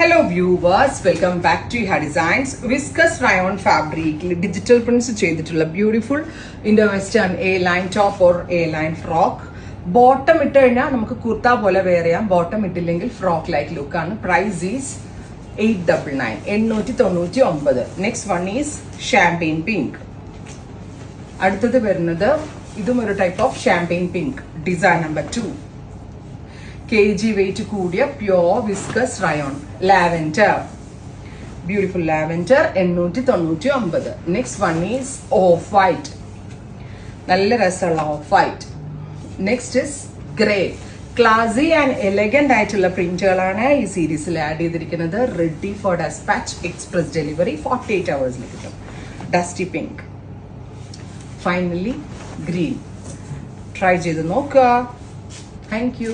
Hello viewers, welcome back to Iha designs. Viscose rayon ഫാബ്രിക്കിൽ digital prints ചെയ്തിട്ടുള്ള beautiful Indo western A line top or A line frock. Bottom ഇട്ട് കഴിഞ്ഞാൽ നമുക്ക് കുർത്ത പോലെ wear ചെയ്യാം, bottom ഇട്ടില്ലെങ്കിൽ ഫ്രോക്ക് ലൈക്ക് ലുക്കാണ്. Price is 899 899. Next one is champagne pink. അടുത്തത് വരുന്നത് ഇതും ഒരു type of champagne pink, design number 2. kg weight കൂടിയ pure viscose rayon lavender, beautiful lavender 899. Next one is of white, നല്ല രസമുള്ള off white. Next is grey. Classy and elegant ആയിട്ടുള്ള പ്രിന്റുകളാണ് ഈ സീരീസിൽ ആഡ് ചെയ്തിരിക്കുന്നത്. Ready for despatch, express delivery 48 hours കിട്ടും. Dusty pink. Finally green. Try ചെയ്ത് നോക്കുക. Thank U.